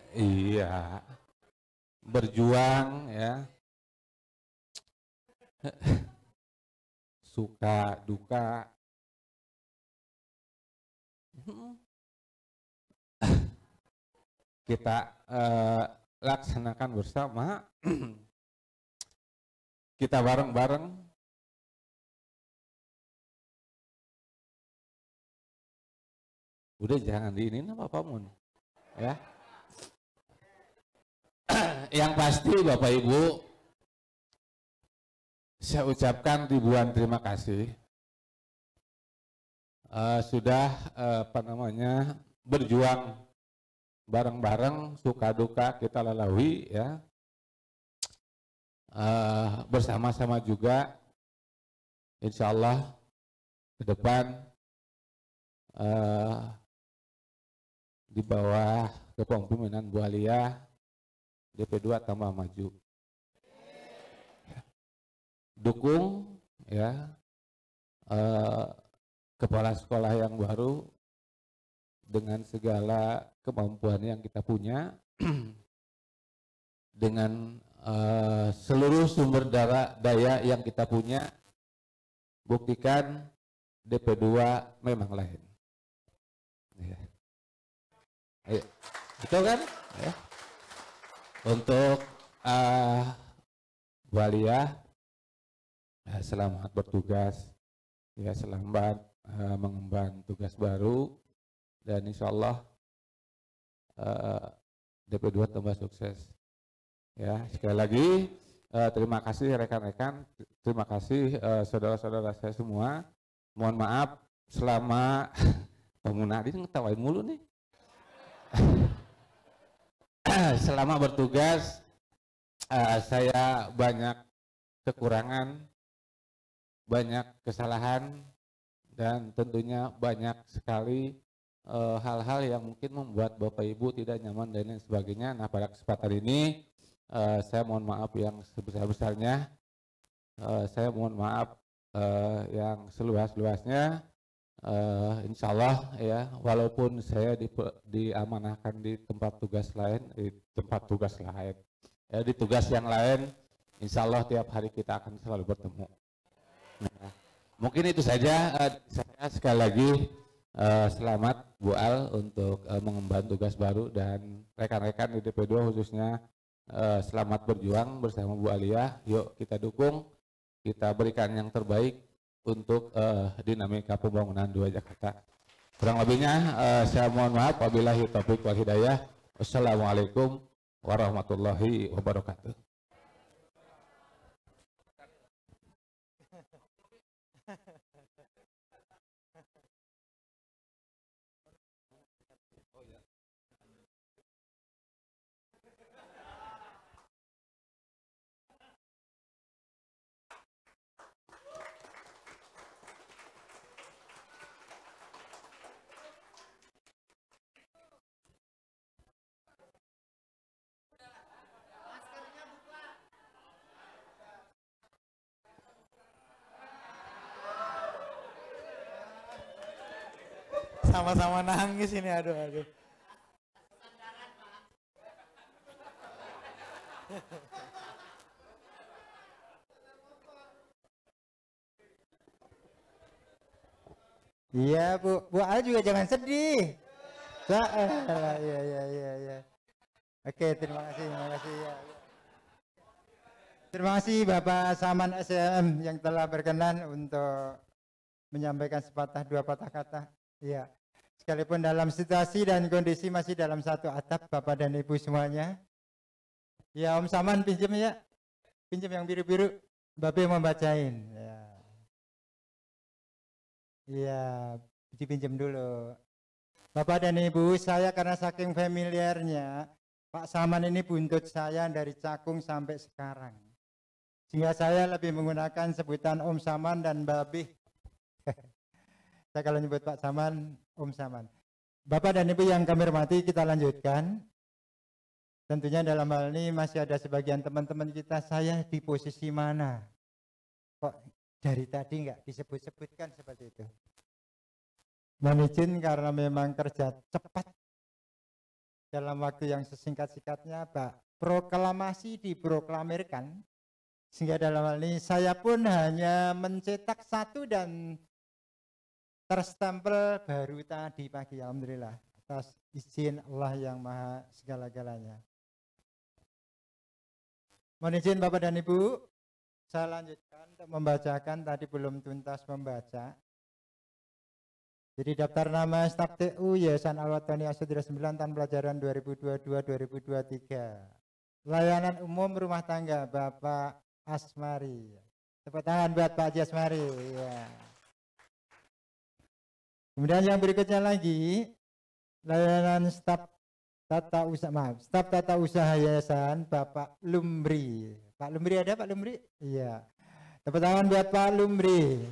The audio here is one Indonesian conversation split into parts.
Iya, berjuang ya, suka duka. Kita laksanakan bersama, kita bareng-bareng. Udah jangan diinin apa Mun, ya. Yang pasti Bapak Ibu, saya ucapkan ribuan terima kasih sudah berjuang bareng-bareng, suka duka kita lalui ya, bersama-sama juga. Insya Allah ke depan di bawah kepemimpinan Bu Alia, DP2 tambah maju. Dukung ya kepala sekolah yang baru dengan segala kemampuan yang kita punya, dengan seluruh sumber daya yang kita punya. Buktikan DP2 memang lain. Ya. Ayo. Betul kan? Ya. Untuk Walia, selamat bertugas, ya, selamat mengemban tugas baru, dan insya Allah DP2 tambah sukses. Ya, sekali lagi terima kasih rekan-rekan, terima kasih saudara-saudara saya semua. Mohon maaf selama Munadi ngetawain mulu nih. Selama bertugas saya banyak kekurangan, banyak kesalahan, dan tentunya banyak sekali hal-hal yang mungkin membuat Bapak Ibu tidak nyaman dan lain sebagainya. Nah, pada kesempatan ini saya mohon maaf yang sebesar-besarnya. Saya mohon maaf yang seluas-luasnya. Insya Allah ya, walaupun saya diamanahkan di tempat tugas lain, ya, di tugas yang lain, insya Allah tiap hari kita akan selalu bertemu. Nah, mungkin itu saja. Saya sekali lagi selamat Bu Al untuk mengemban tugas baru, dan rekan-rekan di DP2 khususnya selamat berjuang bersama Bu Alia. Yuk kita dukung, kita berikan yang terbaik untuk dinamika pembangunan 2 Jakarta. Kurang lebihnya saya mohon maaf. Wabillahi taufiq wal hidayah. Wassalamualaikum warahmatullahi wabarakatuh. Sama-sama nangis ini, aduh. Iya Bu Al juga jangan sedih. Iya. Oke, terima kasih ya. Terima kasih Bapak Saman SEM yang telah berkenan untuk menyampaikan sepatah dua patah kata. Iya. Sekalipun dalam situasi dan kondisi masih dalam satu atap, Bapak dan Ibu semuanya. Ya, Om Saman pinjam ya. Pinjam yang biru-biru. Bapak mau bacain. Ya. Iya, dipinjam dulu. Bapak dan Ibu, saya karena saking familiarnya, Pak Saman ini buntut saya dari Cakung sampai sekarang. Sehingga saya lebih menggunakan sebutan Om Saman dan Babih. Saya kalau nyebut Pak Saman, Om Saman. Bapak dan Ibu yang kami hormati, kita lanjutkan. Tentunya dalam hal ini masih ada sebagian teman-teman kita, saya di posisi mana? Kok dari tadi nggak disebut-sebutkan seperti itu? Mohon izin karena memang kerja cepat. dalam waktu yang sesingkat-singkatnya, Pak, proklamasi diproklamirkan, sehingga dalam hal ini saya pun hanya mencetak satu dan terstempel baru tadi pagi, alhamdulillah, atas izin Allah yang maha segala-galanya. Mohon izin Bapak dan Ibu, saya lanjutkan untuk membacakan, tadi belum tuntas membaca. Jadi daftar nama staf TU Yayasan Al-Watani Asudira 9 tahun pelajaran 2022-2023. Layanan umum rumah tangga Bapak Asmari. Tepuk tangan buat Pak Haji Asmari. Ya. Kemudian yang berikutnya lagi, layanan staf tata usaha Yayasan Bapak Lumri. Pak Lumri ada Pak Lumri? Iya. Tepuk tangan buat Pak Lumri.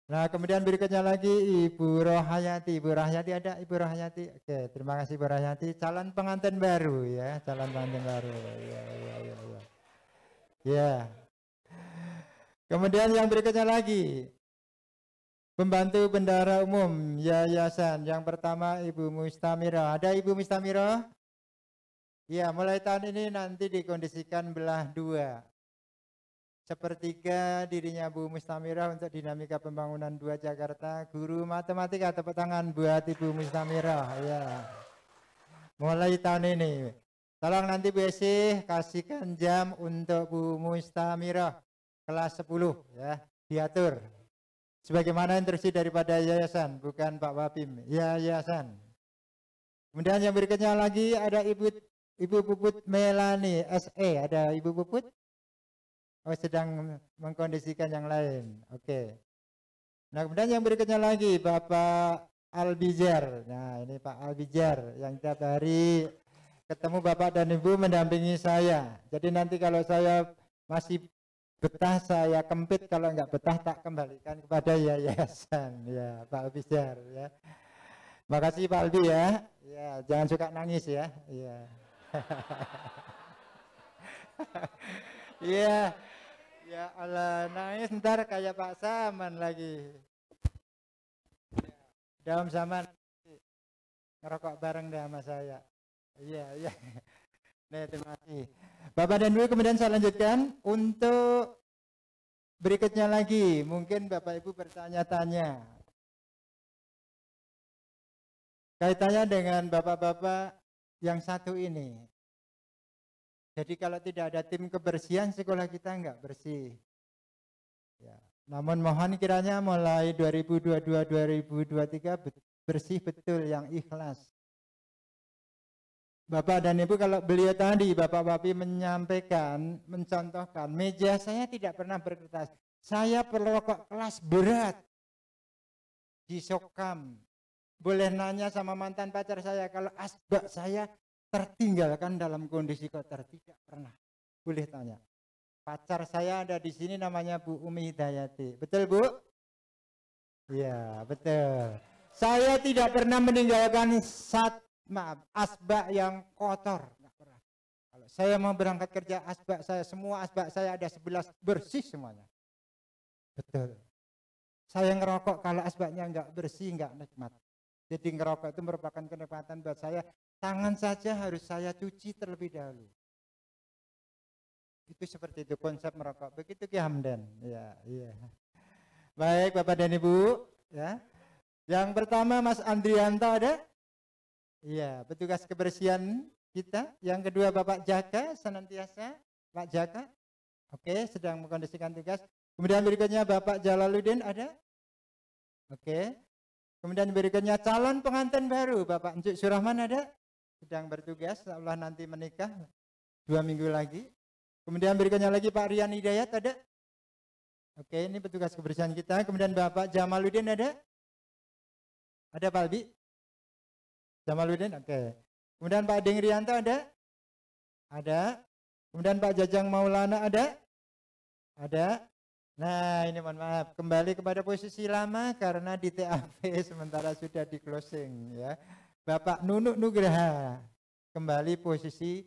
Nah, kemudian berikutnya lagi Ibu Rohayati. Ibu Rohayati ada? Ibu Rohayati. Oke, terima kasih Ibu Rohayati. Calon pengantin baru ya, calon pengantin baru. Ya. Kemudian yang berikutnya lagi, pembantu bendahara umum yayasan. Yang pertama Ibu Mustamiro. Ada Ibu Mustamiro? Ya, mulai tahun ini nanti dikondisikan belah dua. Sepertiga dirinya Bu Mustamira untuk dinamika pembangunan 2 Jakarta. Guru matematika, tepuk tangan buat Ibu Mustamira. Ya. Mulai tahun ini. Tolong nanti Bu Esi kasihkan jam untuk Bu Mustamira kelas 10 ya, diatur. Sebagaimana instruksi daripada yayasan, bukan Pak Wapim. Ya, yayasan. Kemudian yang berikutnya lagi ada Ibu Puput Melani SE. Ada Ibu Puput? Oh, sedang mengkondisikan yang lain. Oke. Nah, kemudian yang berikutnya lagi Bapak Albijar. Nah, ini Pak Albijar yang tiap hari ketemu Bapak dan Ibu mendampingi saya. Jadi nanti kalau saya masih betah saya kempit, kalau enggak betah tak kembalikan kepada yayasan. Ya, Pak Albijar ya. Makasih Pak Albi ya. Ya, jangan suka nangis ya. Iya. Iya. Ya Allah, nangis ntar kayak Pak Saman lagi. Dalam zaman ngerokok bareng deh sama saya. Iya, iya. Nah, terima kasih. Bapak dan Ibu, kemudian saya lanjutkan untuk berikutnya lagi. Mungkin Bapak Ibu bertanya-tanya. Kaitannya dengan bapak-bapak yang satu ini. Jadi kalau tidak ada tim kebersihan, sekolah kita enggak bersih. Ya. Namun mohon kiranya mulai 2022-2023 bersih betul, yang ikhlas. Bapak dan Ibu, kalau beliau tadi, Bapak Wapi menyampaikan, mencontohkan, meja saya tidak pernah berkertas. Saya perokok kelas berat di Sokam. Boleh nanya sama mantan pacar saya, kalau asbak saya tertinggalkan dalam kondisi kotor, tidak pernah. Boleh tanya. Pacar saya ada di sini namanya Bu Umi Hidayati. Betul Bu? Iya, betul. Saya tidak pernah meninggalkan asbak yang kotor. Nggak pernah. Kalau saya mau berangkat kerja, asbak saya, semua asbak saya ada 11 bersih semuanya. Betul. Saya ngerokok kalau asbaknya nggak bersih, nggak nikmat. Jadi ngerokok itu merupakan kenikmatan buat saya. Tangan saja harus saya cuci terlebih dahulu. Itu seperti itu konsep merokok. Begitu Ki Hamdan. Ya, iya. Baik Bapak dan Ibu, ya. Yang pertama Mas Andrianto ada? Iya, petugas kebersihan kita. Yang kedua Bapak Jaka senantiasa, Pak Jaka. Oke, sedang mengkondisikan tugas. Kemudian berikutnya Bapak Jalaluddin ada? Oke. Kemudian berikutnya calon pengantin baru Bapak Encik Surahman ada? Sedang bertugas, Allah nanti menikah 2 minggu lagi. Kemudian berikutnya lagi Pak Rian Hidayat ada? Oke, ini petugas kebersihan kita. Kemudian Bapak Jamaluddin ada? Ada Pak Albi? Jamaluddin, oke. Kemudian Pak Deng Rianto ada? Ada. Kemudian Pak Jajang Maulana ada? Ada. Nah, ini mohon maaf, kembali kepada posisi lama karena di TAP sementara sudah di closing ya. Bapak Nunuk Nugraha kembali posisi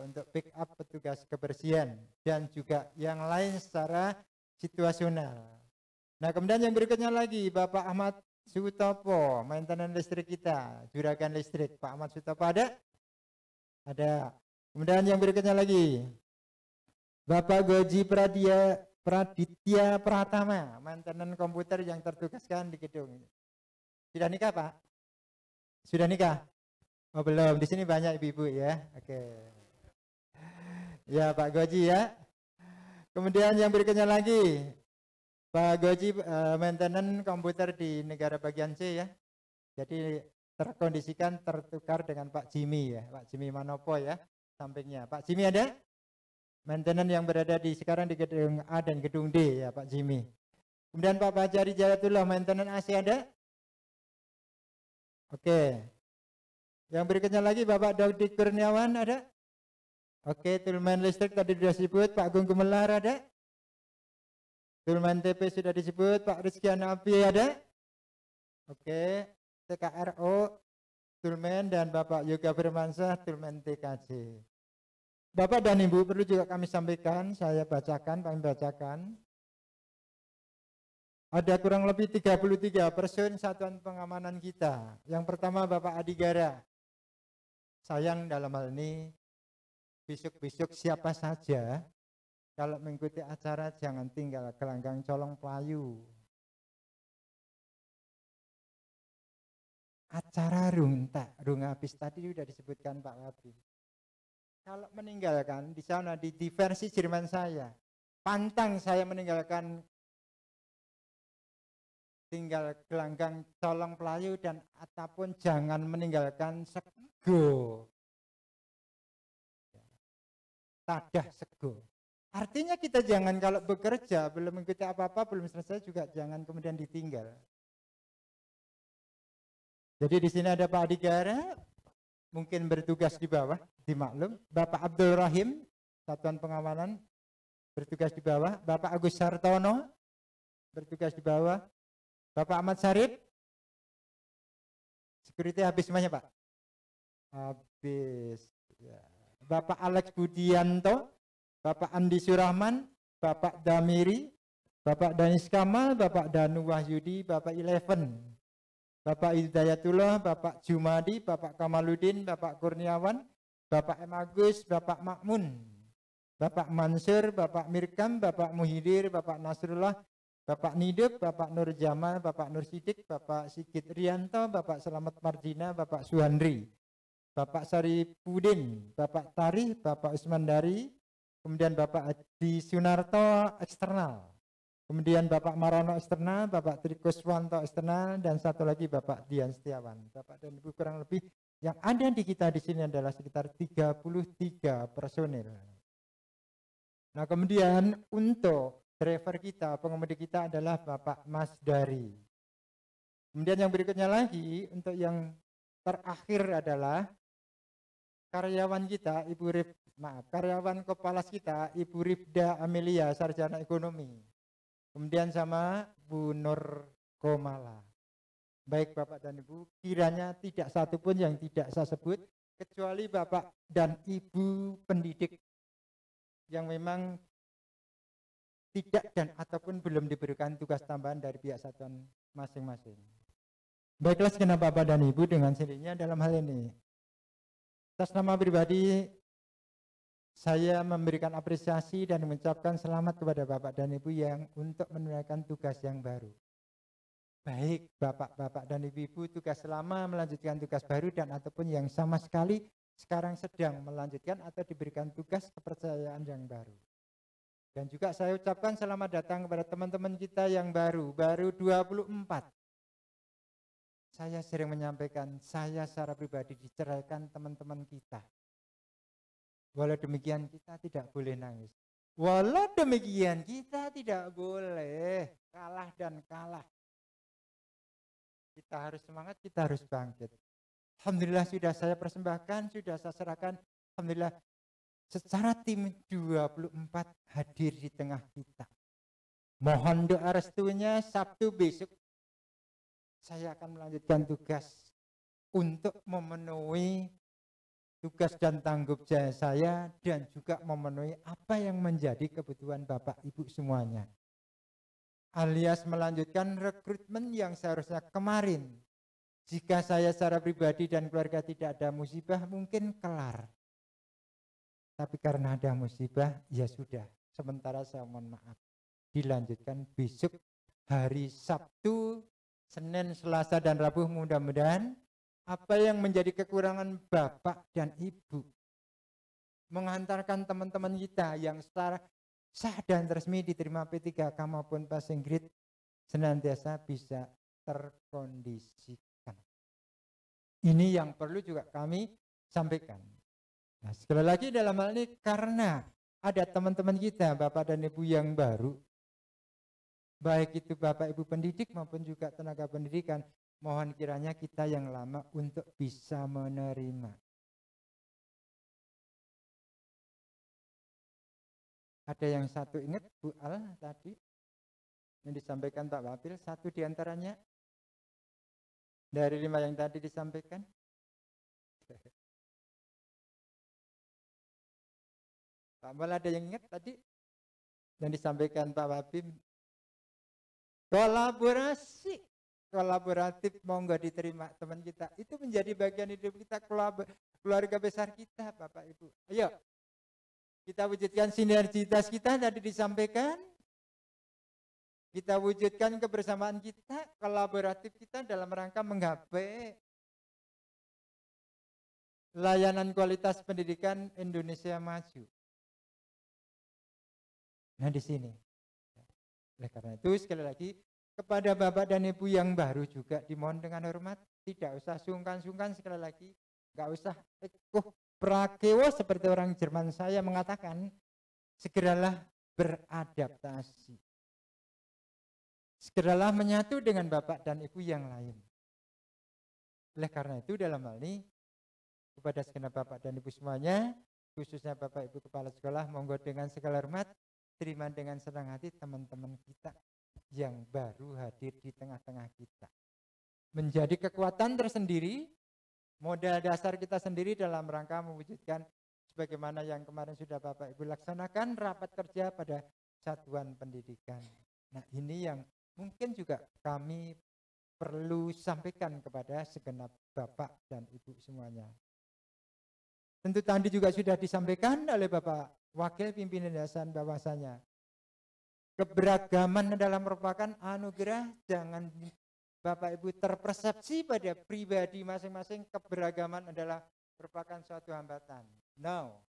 untuk pick up petugas kebersihan dan juga yang lain secara situasional. Nah, kemudian yang berikutnya lagi Bapak Ahmad Sutopo, maintenance listrik kita, juragan listrik. Pak Ahmad Sutopo ada? Ada. Kemudian yang berikutnya lagi, Bapak Goji Praditya Pratama, maintenance komputer yang tertugaskan di gedung. Sudah nikah, Pak? Sudah nikah? Oh, belum. Di sini banyak ibu-ibu ya. Oke. Ya, Pak Goji ya. Kemudian yang berikutnya lagi, Pak Goji maintenance komputer di negara bagian C ya. Jadi terkondisikan tertukar dengan Pak Jimmy ya. Pak Jimmy Manopo ya, sampingnya. Pak Jimmy ada? Maintenance yang berada di sekarang di gedung A dan gedung D ya Pak Jimmy. Kemudian Pak Bajari Jayatullah, maintenance AC ada? Oke. Yang berikutnya lagi Bapak Daudi Kurniawan ada? Oke, Tulman listrik tadi sudah disebut. Pak Agung Gumelar ada? Tulman TP sudah disebut. Pak Rizky Anapi ada? Oke, TKRO Tulman dan Bapak Yoga Firmansyah Tulman TKJ. Bapak dan Ibu perlu juga kami sampaikan, saya bacakan, kami bacakan. Ada kurang lebih 33 person satuan pengamanan kita. Yang pertama Bapak Adigara. Sayang dalam hal ini besok-besok siapa saja kalau mengikuti acara jangan tinggal gelanggang colong pelayu. Acara rung habis tadi sudah disebutkan Pak Wabi. Kalau meninggalkan di sana di versi Jerman saya, pantang saya meninggalkan tinggal gelanggang colong pelayu dan ataupun jangan meninggalkan sego. Tadah sego. Artinya kita jangan kalau bekerja belum mengikuti apa-apa belum selesai juga jangan kemudian ditinggal. Jadi di sini ada Pak Adigara, mungkin bertugas di bawah, dimaklum. Bapak Abdul Rahim, Satuan Pengamanan, bertugas di bawah. Bapak Agus Sartono, bertugas di bawah. Bapak Ahmad Sarip, security habis semuanya Pak? Habis. Ya. Bapak Alex Budianto, Bapak Andi Surahman, Bapak Damiri, Bapak Danis Kamal, Bapak Danu Wahyudi, Bapak Eleven, Bapak Hidayatullah, Bapak Jumadi, Bapak Kamaludin, Bapak Kurniawan, Bapak M. Agus, Bapak Makmun, Bapak Mansur, Bapak Mirkam, Bapak Muhidir, Bapak Nasrullah, Bapak Nidub, Bapak Nur Jamal, Bapak Nur Sidik, Bapak Sigit Rianto, Bapak Selamat Marjina, Bapak Suhandri, Bapak Saripudin, Bapak Tari, Bapak Usman Dari, kemudian Bapak Adi Sunarto eksternal. Kemudian Bapak Marono eksternal, Bapak Trikuswanto eksternal, dan satu lagi Bapak Dian Setiawan. Bapak dan Ibu kurang lebih yang ada di kita di sini adalah sekitar 33 personil. Nah kemudian untuk driver kita, pengemudi kita adalah Bapak Mas Dari. Kemudian yang berikutnya lagi untuk yang terakhir adalah karyawan kita, karyawan Kopalas kita, Ibu Rifda Amelia, Sarjana Ekonomi. Kemudian sama Bu Nur Komala. Baik Bapak dan Ibu, kiranya tidak satu pun yang tidak saya sebut, kecuali Bapak dan Ibu pendidik yang memang tidak dan ataupun belum diberikan tugas tambahan dari pihak satuan masing-masing. Baiklah segenap Bapak dan Ibu dengan sendirinya dalam hal ini. Atas nama pribadi, saya memberikan apresiasi dan mengucapkan selamat kepada Bapak dan Ibu yang untuk menunaikan tugas yang baru. Baik Bapak-Bapak dan Ibu-Ibu tugas lama melanjutkan tugas baru dan ataupun yang sama sekali sekarang sedang melanjutkan atau diberikan tugas kepercayaan yang baru. Dan juga saya ucapkan selamat datang kepada teman-teman kita yang baru 24. Saya sering menyampaikan, saya secara pribadi diceraikan teman-teman kita. Walau demikian kita tidak boleh nangis. Walau demikian kita tidak boleh kalah dan kalah. Kita harus semangat, kita harus bangkit. Alhamdulillah sudah saya persembahkan, sudah saya serahkan. Alhamdulillah secara tim 24 hadir di tengah kita. Mohon doa restunya Sabtu besok saya akan melanjutkan tugas untuk memenuhi tugas dan tanggung jawab saya dan juga memenuhi apa yang menjadi kebutuhan Bapak Ibu semuanya. alias melanjutkan rekrutmen yang seharusnya kemarin. Jika saya secara pribadi dan keluarga tidak ada musibah, mungkin kelar. Tapi karena ada musibah, ya sudah. Sementara saya mohon maaf. Dilanjutkan besok hari Sabtu, Senin, Selasa, dan Rabu, mudah-mudahan apa yang menjadi kekurangan Bapak dan Ibu menghantarkan teman-teman kita yang secara sah dan resmi diterima P3K maupun passing grade senantiasa bisa terkondisikan. Ini yang perlu juga kami sampaikan. Nah, sekali lagi dalam hal ini karena ada teman-teman kita, Bapak dan Ibu yang baru, baik itu Bapak Ibu pendidik maupun juga tenaga pendidikan, mohon kiranya kita yang lama untuk bisa menerima. Ada yang satu ingat Bu Al tadi yang disampaikan Pak Wapil, satu diantaranya dari 5 yang tadi disampaikan. Pak Mal ada yang ingat tadi yang disampaikan Pak Wapil? Kolaborasi, kolaboratif monggo diterima teman kita. Itu menjadi bagian hidup kita, keluarga besar kita, Bapak Ibu. Ayo, kita wujudkan sinergitas kita tadi disampaikan. Kita wujudkan kebersamaan kita, kolaboratif kita dalam rangka menggapai layanan kualitas pendidikan Indonesia maju. Nah di sini. Oleh karena itu sekali lagi kepada Bapak dan Ibu yang baru juga dimohon dengan hormat, tidak usah sungkan-sungkan, sekali lagi nggak usah prakewo seperti orang Jerman saya mengatakan, segeralah beradaptasi. Segeralah menyatu dengan Bapak dan Ibu yang lain. Oleh karena itu dalam hal ini kepada segenap Bapak dan Ibu semuanya, khususnya Bapak Ibu Kepala Sekolah, monggo dengan segala hormat terima dengan senang hati teman-teman kita yang baru hadir di tengah-tengah kita. Menjadi kekuatan tersendiri, modal dasar kita sendiri dalam rangka mewujudkan sebagaimana yang kemarin sudah Bapak Ibu laksanakan rapat kerja pada satuan pendidikan. Nah ini yang mungkin juga kami perlu sampaikan kepada segenap Bapak dan Ibu semuanya. Tentu tadi juga sudah disampaikan oleh Bapak Wakil Pimpinan Yayasan bahwasanya keberagaman adalah merupakan anugerah, jangan Bapak Ibu terpersepsi pada pribadi masing-masing keberagaman adalah merupakan suatu hambatan. No.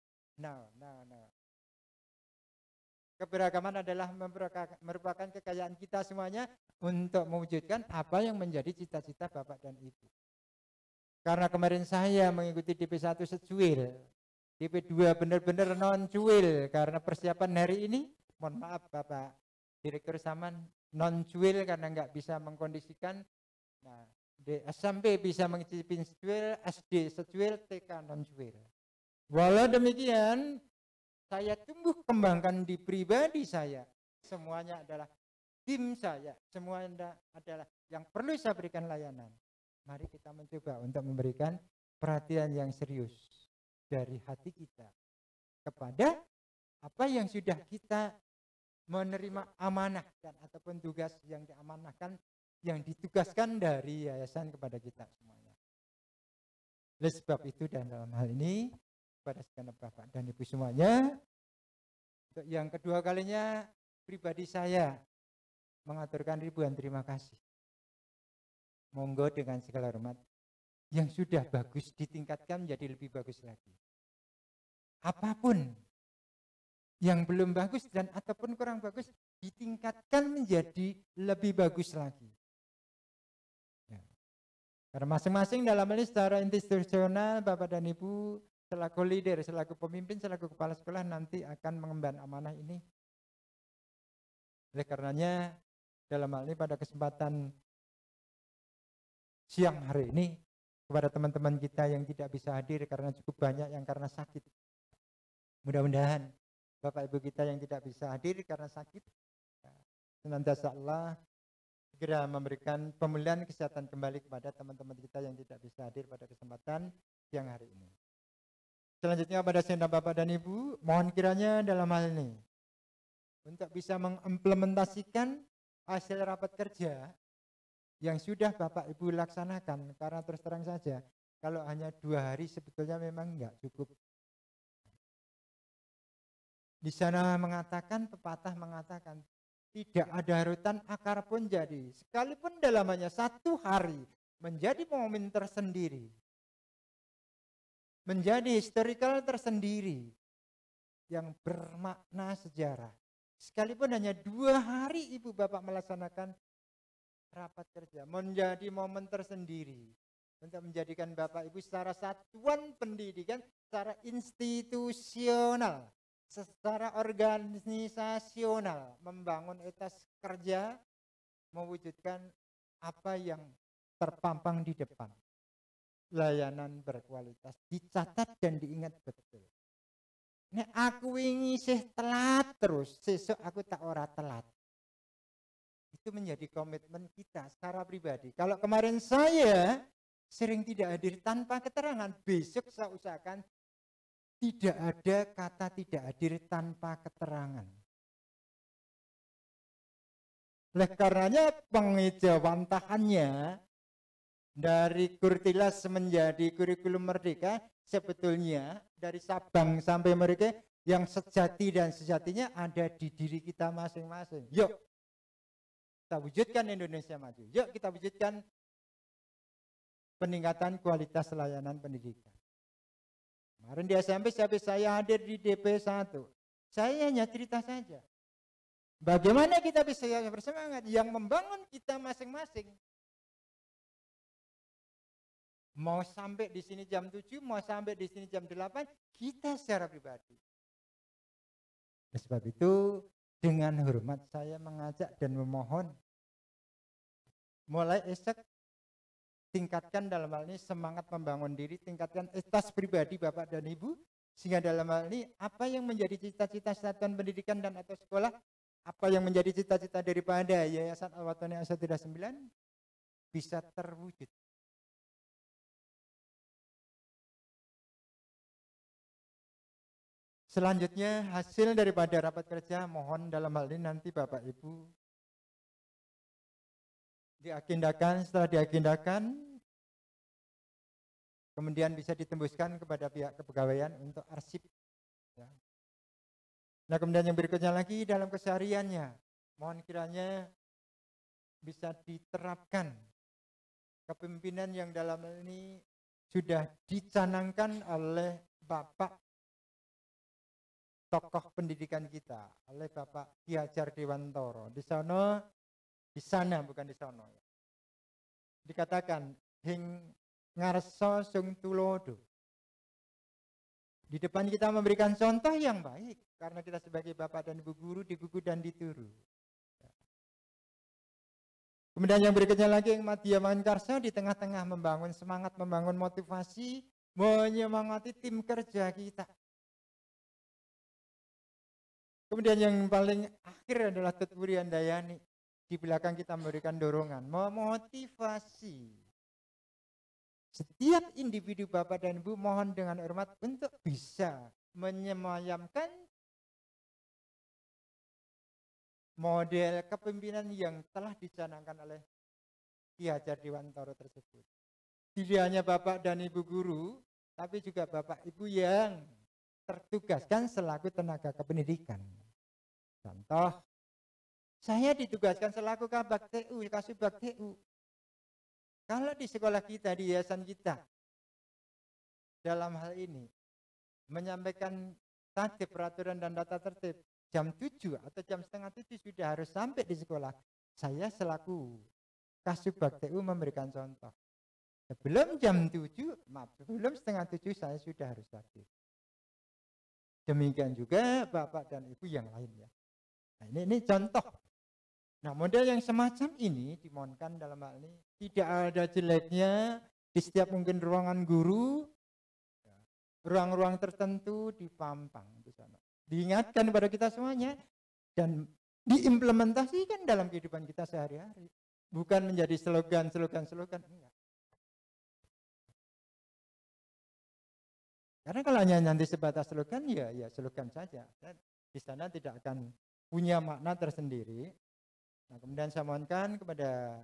Keberagaman adalah merupakan kekayaan kita semuanya untuk mewujudkan apa yang menjadi cita-cita Bapak dan Ibu. Karena kemarin saya mengikuti DP1 secuil, DP2 benar-benar non-cuil karena persiapan hari ini, mohon maaf Bapak Direktur Saman, non-cuil karena nggak bisa mengkondisikan. Nah, di SMP bisa mengicipin secuil, SD secuil, TK non-cuil. Walau demikian, saya tumbuh kembangkan di pribadi saya. Semuanya adalah tim saya. Semuanya adalah yang perlu saya berikan layanan. Mari kita mencoba untuk memberikan perhatian yang serius dari hati kita kepada apa yang sudah kita menerima amanah dan ataupun tugas yang diamanahkan, yang ditugaskan dari yayasan kepada kita semuanya. Oleh sebab itu dan dalam hal ini kepada segenap Bapak dan Ibu semuanya, untuk yang kedua kalinya pribadi saya mengaturkan ribuan terima kasih. Monggo dengan segala hormat, yang sudah bagus ditingkatkan menjadi lebih bagus lagi. Apapun yang belum bagus dan ataupun kurang bagus ditingkatkan menjadi lebih bagus lagi. Ya. Karena masing-masing dalam hal ini secara institusional Bapak dan Ibu selaku leader, selaku pemimpin, selaku kepala sekolah nanti akan mengemban amanah ini. Oleh karenanya dalam hal ini pada kesempatan siang hari ini kepada teman-teman kita yang tidak bisa hadir karena cukup banyak yang karena sakit. Mudah-mudahan Bapak Ibu kita yang tidak bisa hadir karena sakit, senantiasa Allah segera memberikan pemulihan kesehatan kembali kepada teman-teman kita yang tidak bisa hadir pada kesempatan siang hari ini. Selanjutnya pada segenap Bapak dan Ibu, mohon kiranya dalam hal ini untuk bisa mengimplementasikan hasil rapat kerja yang sudah Bapak Ibu laksanakan, karena terus terang saja, kalau hanya 2 hari sebetulnya memang enggak cukup. Di sana mengatakan, pepatah mengatakan, tidak ada harutan akar pun jadi. Sekalipun dalam hanya 1 hari menjadi momen tersendiri, menjadi historical tersendiri yang bermakna sejarah. Sekalipun hanya 2 hari Ibu Bapak melaksanakan rapat kerja, menjadi momen tersendiri untuk menjadikan Bapak Ibu secara satuan pendidikan, secara institusional, secara organisasional, membangun etos kerja, mewujudkan apa yang terpampang di depan. Layanan berkualitas, dicatat dan diingat betul. Nek aku wingi sih telat terus, sesuk aku tak ora telat. Itu menjadi komitmen kita secara pribadi. Kalau kemarin saya sering tidak hadir tanpa keterangan, besok saya usahakan tidak ada kata tidak hadir tanpa keterangan. Oleh karenanya pengejawantahannya dari Kurtilas menjadi kurikulum merdeka sebetulnya dari Sabang sampai Merauke yang sejati dan sejatinya ada di diri kita masing-masing. Yuk kita wujudkan Indonesia maju. Yuk kita wujudkan peningkatan kualitas layanan pendidikan. Kemarin di SMP saya hadir di DP1. Saya hanya cerita saja. Bagaimana kita bisa bersemangat yang membangun kita masing-masing. Mau sampai di sini jam 7, mau sampai di sini jam 8, kita secara pribadi. Oleh sebab itu, dengan hormat saya mengajak dan memohon, mulai esok tingkatkan dalam hal ini semangat membangun diri, tingkatkan etos pribadi Bapak dan Ibu, sehingga dalam hal ini apa yang menjadi cita-cita satuan pendidikan dan atau sekolah, apa yang menjadi cita-cita daripada Yayasan Al-Watani Asatidz 9 bisa terwujud. Selanjutnya hasil daripada rapat kerja mohon dalam hal ini nanti Bapak Ibu diagendakan, setelah diagendakan kemudian bisa ditembuskan kepada pihak kepegawaian untuk arsip. Ya. Nah kemudian yang berikutnya lagi dalam kesehariannya mohon kiranya bisa diterapkan kepemimpinan yang dalam hal ini sudah dicanangkan oleh Bapak tokoh pendidikan kita oleh Bapak Ki Hajar Dewantoro. Di sana bukan di sono. Dikatakan hing ngarso sung tulodo. Di depan kita memberikan contoh yang baik karena kita sebagai Bapak dan Ibu guru digugu dan dituru. Kemudian yang berikutnya lagi yang Madya Mankarso di tengah-tengah membangun semangat, membangun motivasi, menyemangati tim kerja kita. Kemudian yang paling akhir adalah Tutwuri Handayani. Di belakang kita memberikan dorongan, memotivasi. Setiap individu Bapak dan Ibu mohon dengan hormat untuk bisa menyemayamkan model kepemimpinan yang telah dicanangkan oleh Ki Hajar Dewantoro tersebut. Tidak hanya Bapak dan Ibu guru, tapi juga Bapak Ibu yang tertugaskan selaku tenaga kependidikan. Contoh, saya ditugaskan selaku Kabak TU, Kasubag TU. Kalau di sekolah kita, di yayasan kita, dalam hal ini, menyampaikan tatib, peraturan dan tata tertib, jam 7 atau jam setengah 7 sudah harus sampai di sekolah. Saya selaku Kasubag TU memberikan contoh. Sebelum jam 7, sebelum setengah 7 saya sudah harus hadir. Demikian juga Bapak dan Ibu yang lain ya. Nah, ini contoh. Nah, model yang semacam ini dimohonkan dalam hal ini tidak ada jeleknya di setiap mungkin ruangan guru, ruang-ruang tertentu dipampang di sana. Diingatkan kepada kita semuanya dan diimplementasikan dalam kehidupan kita sehari-hari. Bukan menjadi slogan. Enggak. Karena kalau hanya nanti sebatas slogan, ya slogan saja. Di sana tidak akan punya makna tersendiri. Nah, kemudian saya mohonkan kepada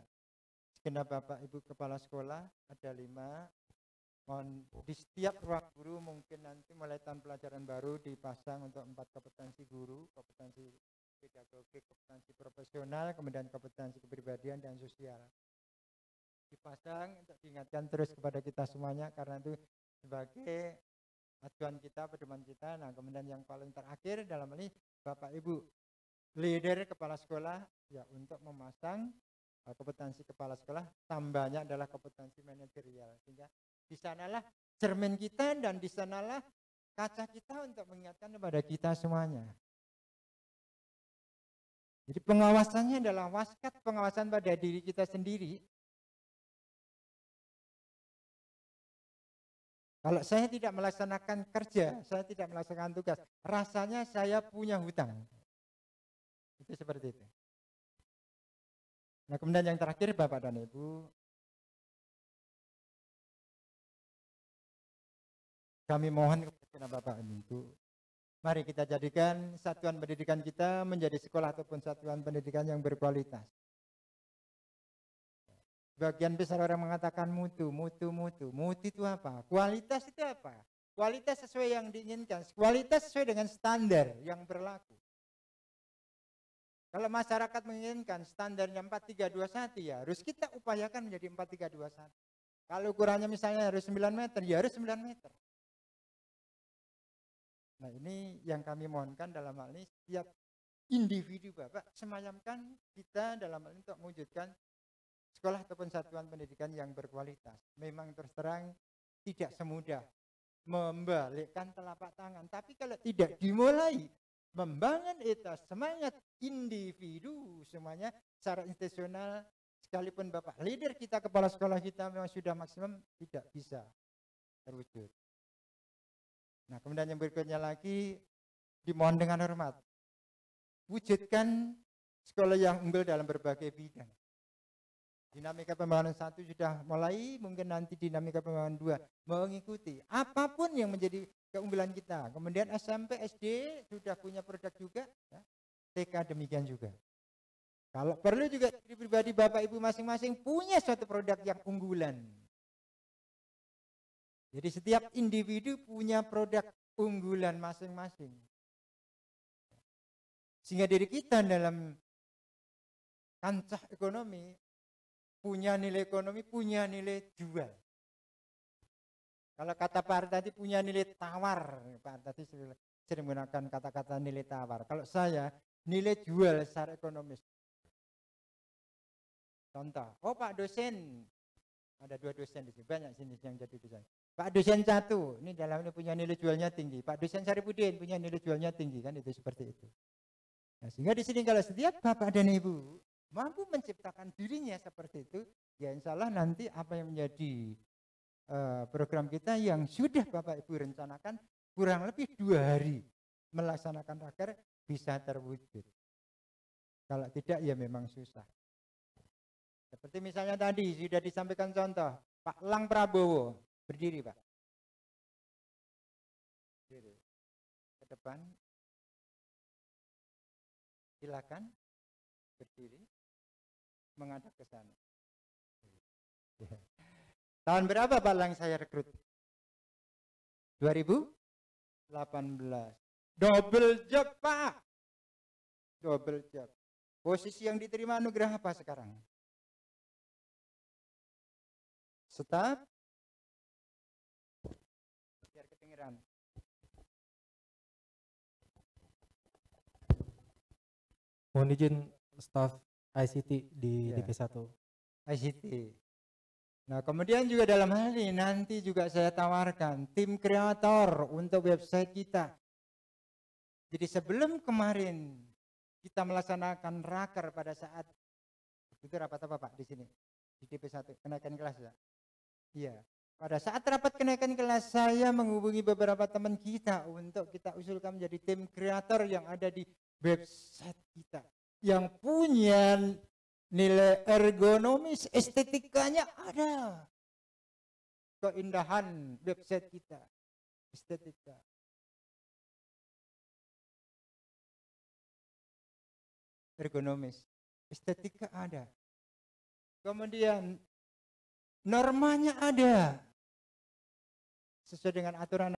segenap Bapak Ibu Kepala Sekolah, ada 5, mohon di setiap ruang guru mungkin nanti mulai tahun pelajaran baru dipasang untuk 4 kompetensi guru, kompetensi pedagogik, kompetensi profesional, kemudian kompetensi kepribadian dan sosial. Dipasang untuk diingatkan terus kepada kita semuanya, karena itu sebagai acuan kita, pedoman kita. Nah, kemudian yang paling terakhir dalam ini Bapak Ibu leader kepala sekolah ya untuk memasang kompetensi kepala sekolah, tambahnya adalah kompetensi manajerial, sehingga di sanalah cermin kita dan di sanalah kaca kita untuk mengingatkan kepada kita semuanya. Jadi pengawasannya adalah waskat, pengawasan pada diri kita sendiri. Kalau saya tidak melaksanakan kerja, saya tidak melaksanakan tugas, rasanya saya punya hutang. Itu seperti itu. Nah, kemudian yang terakhir Bapak dan Ibu, kami mohon kepada Bapak dan Ibu, mari kita jadikan satuan pendidikan kita menjadi sekolah ataupun satuan pendidikan yang berkualitas. Bagian besar orang mengatakan mutu. Mutu itu apa? Kualitas itu apa? Kualitas sesuai yang diinginkan, kualitas sesuai dengan standar yang berlaku. Kalau masyarakat menginginkan standarnya 4321 ya harus kita upayakan menjadi 4321. Kalau ukurannya misalnya harus 9 meter, ya harus 9 meter. Nah, ini yang kami mohonkan dalam hal ini, setiap individu Bapak semayamkan kita dalam hal ini untuk mewujudkan sekolah ataupun satuan pendidikan yang berkualitas. Memang terus terang tidak semudah membalikkan telapak tangan, tapi kalau tidak dimulai membangun etos semangat individu semuanya secara institusional, sekalipun Bapak leader kita, kepala sekolah kita memang sudah maksimum, tidak bisa terwujud. Nah, kemudian yang berikutnya lagi, dimohon dengan hormat, wujudkan sekolah yang unggul dalam berbagai bidang. Dinamika pembangunan 1 sudah mulai, mungkin nanti dinamika pembangunan 2 mengikuti apapun yang menjadi keunggulan kita. Kemudian SMP, SD sudah punya produk juga, ya. TK demikian juga. Kalau perlu juga diri pribadi Bapak Ibu masing-masing punya suatu produk yang unggulan. Jadi setiap individu punya produk unggulan masing-masing. Sehingga diri kita dalam kancah ekonomi punya nilai ekonomi, punya nilai jual. Kalau kata Pak Artadi punya nilai tawar, Pak Artadi sering menggunakan kata-kata nilai tawar. Kalau saya nilai jual secara ekonomis. Contoh, oh Pak dosen, ada 2 dosen di sini, banyak sini yang jadi dosen. Pak dosen 1, ini dalam ini punya nilai jualnya tinggi. Pak dosen Saripudin punya nilai jualnya tinggi, kan itu seperti itu. Nah, sehingga di sini kalau setiap Bapak dan Ibu mampu menciptakan dirinya seperti itu, ya insya Allah nanti apa yang menjadi program kita yang sudah Bapak Ibu rencanakan kurang lebih 2 hari melaksanakan agar bisa terwujud. Kalau tidak ya memang susah. Seperti misalnya tadi sudah disampaikan contoh Pak Lang Prabowo, berdiri Pak. Berdiri. Ke depan. Silakan berdiri menghadap ke sana. Tahun berapa Pak Lang saya rekrut? 2018. Double job Pak. Double job. Posisi yang diterima anugerah apa sekarang? Staf. Biar kedengeran. Mohon izin staf ICT di Ya. DP1. ICT. Nah, kemudian juga dalam hal ini nanti juga saya tawarkan tim kreator untuk website kita. Jadi sebelum kemarin kita melaksanakan raker pada saat itu rapat apa Pak di sini? Di DP1 kenaikan kelas ya? Iya. Pada saat rapat kenaikan kelas saya menghubungi beberapa teman kita untuk kita usulkan menjadi tim kreator yang ada di website kita. Yang punya nilai ergonomis, estetikanya ada. Keindahan website kita, estetika. Ergonomis. estetika ada. Kemudian normanya ada. Sesuai dengan aturan